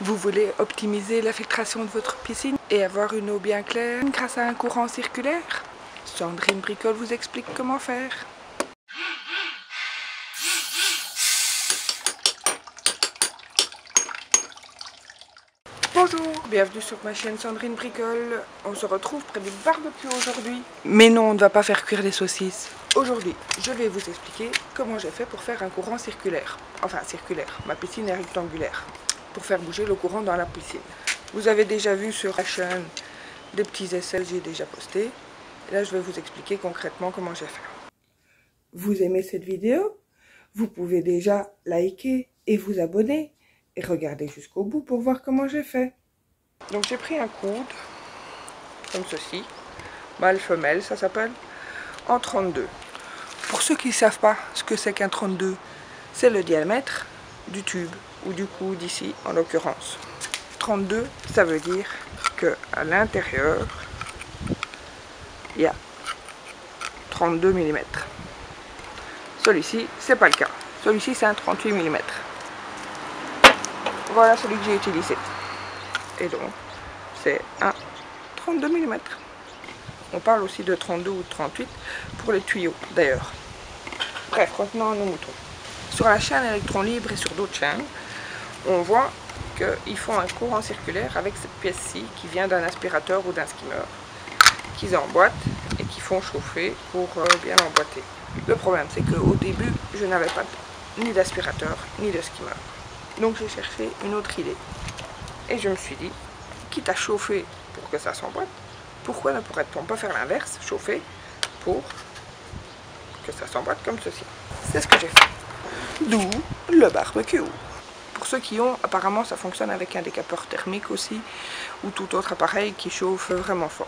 Vous voulez optimiser la filtration de votre piscine et avoir une eau bien claire grâce à un courant circulaire? Sandrine Bricole vous explique comment faire. Bonjour, bienvenue sur ma chaîne Sandrine Bricole. On se retrouve près du barbecue aujourd'hui. Mais non, on ne va pas faire cuire les saucisses. Aujourd'hui, je vais vous expliquer comment j'ai fait pour faire un courant circulaire. Enfin, circulaire, ma piscine est rectangulaire. Pour faire bouger le courant dans la piscine. Vous avez déjà vu sur la chaîne des petits essais que j'ai déjà postés. Et là, je vais vous expliquer concrètement comment j'ai fait. Vous aimez cette vidéo? Vous pouvez déjà liker et vous abonner. Et regardez jusqu'au bout pour voir comment j'ai fait. Donc j'ai pris un coude, comme ceci, mâle-femelle ça s'appelle, en 32. Pour ceux qui ne savent pas ce que c'est qu'un 32, c'est le diamètre du tube, ou du coude ici en l'occurrence. 32, ça veut dire qu'à l'intérieur, il y a 32 mm. Celui-ci, c'est pas le cas. Celui-ci, c'est un 38 mm. Voilà celui que j'ai utilisé. Et donc, c'est un 32 mm. On parle aussi de 32 ou de 38 pour les tuyaux, d'ailleurs. Bref, revenons à nos moutons. Sur la chaîne Électron Libre et sur d'autres chaînes, on voit qu'ils font un courant circulaire avec cette pièce-ci qui vient d'un aspirateur ou d'un skimmer, qu'ils emboîtent et qui font chauffer pour bien l'emboîter. Le problème, c'est qu'au début, je n'avais pas ni d'aspirateur ni de skimmer. Donc j'ai cherché une autre idée. Et je me suis dit, quitte à chauffer pour que ça s'emboîte, pourquoi ne pourrait-on pas faire l'inverse, chauffer pour que ça s'emboîte comme ceci. C'est ce que j'ai fait. D'où le barbecue. Pour ceux qui ont, apparemment ça fonctionne avec un décapeur thermique aussi, ou tout autre appareil qui chauffe vraiment fort.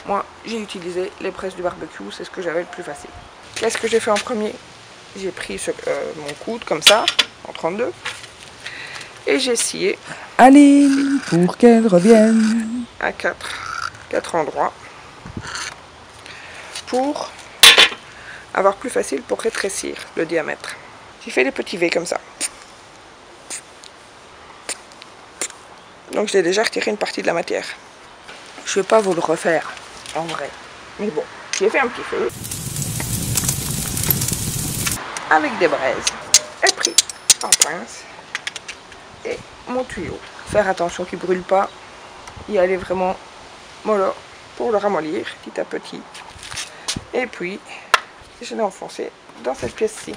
Moi, j'ai utilisé les braises du barbecue, c'est ce que j'avais le plus facile. Qu'est-ce que j'ai fait en premier? J'ai pris mon coude comme ça, en 32, et j'ai scié. Allez, pour qu'elle revienne. À 4 endroits, pour avoir plus facile pour rétrécir le diamètre. J'ai fait des petits V comme ça. Donc j'ai déjà retiré une partie de la matière. Je ne vais pas vous le refaire, en vrai. Mais bon, j'ai fait un petit feu. Avec des braises. Et pris en pince. Et mon tuyau. Faire attention qu'il ne brûle pas. Y aller vraiment mollo pour le ramollir petit à petit. Et puis, je l'ai enfoncé dans cette pièce-ci.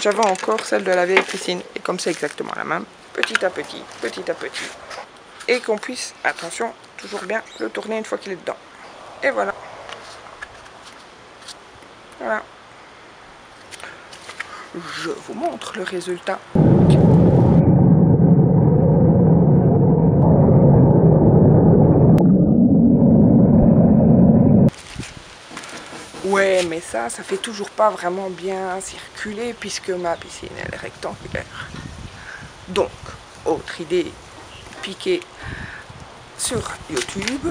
J'avais encore celle de la vieille piscine. Et comme c'est exactement la même, petit à petit, petit à petit. Et qu'on puisse, attention, toujours bien le tourner une fois qu'il est dedans. Et voilà. Voilà. Je vous montre le résultat. Ouais, mais ça fait toujours pas vraiment bien circuler puisque ma piscine elle est rectangulaire. Donc, autre idée piquée sur YouTube,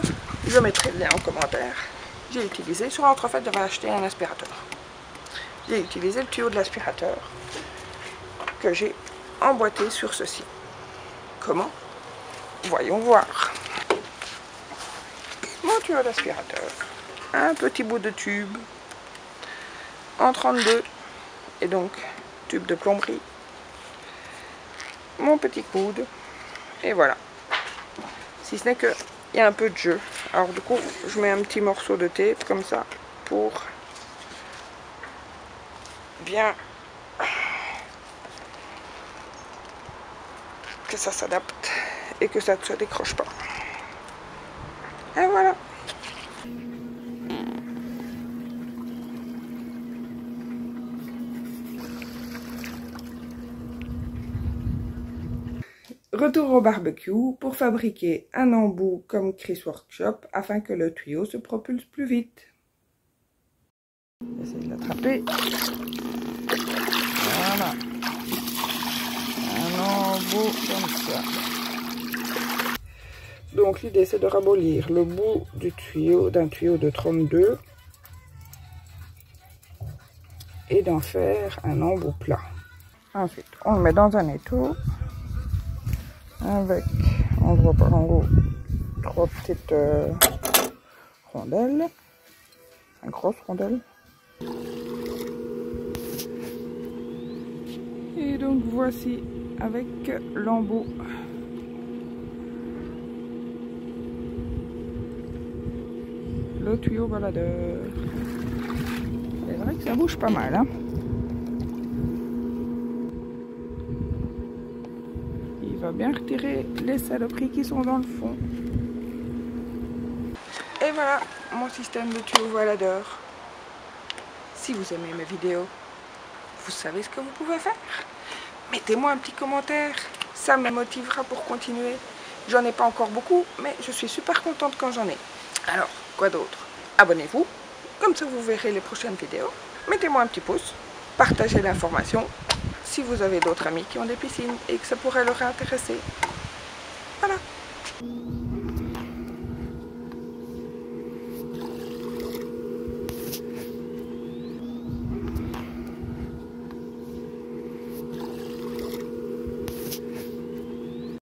je mettrai le lien en commentaire. J'ai utilisé, sur l'entrefaite, j'avais acheté un aspirateur. J'ai utilisé le tuyau de l'aspirateur que j'ai emboîté sur ceci. Comment? Voyons voir. Mon tuyau d'aspirateur, un petit bout de tube en 32 et donc tube de plomberie, mon petit coude et voilà. Si ce n'est que il y a un peu de jeu, alors du coup je mets un petit morceau de tape comme ça pour bien que ça s'adapte et que ça ne se décroche pas. Et voilà. Retour au barbecue pour fabriquer un embout comme Chris Workshop afin que le tuyau se propulse plus vite. J'essaie de l'attraper. Voilà. Un embout comme ça. Donc l'idée c'est de ramollir le bout du tuyau d'un tuyau de 32 et d'en faire un embout plat. Ensuite on le met dans un étau avec, on le voit pas en haut, 3 petites rondelles, une grosse rondelle. Et donc voici avec l'embout. Le tuyau baladeur. C'est vrai que ça bouge pas mal, hein. Il va bien retirer les saloperies qui sont dans le fond. Et voilà mon système de tuyau baladeur. Si vous aimez mes vidéos, vous savez ce que vous pouvez faire. Mettez-moi un petit commentaire, ça me motivera pour continuer. J'en ai pas encore beaucoup, mais je suis super contente quand j'en ai. Alors, quoi d'autre? Abonnez-vous, comme ça vous verrez les prochaines vidéos. Mettez-moi un petit pouce, partagez l'information si vous avez d'autres amis qui ont des piscines et que ça pourrait leur intéresser. Voilà.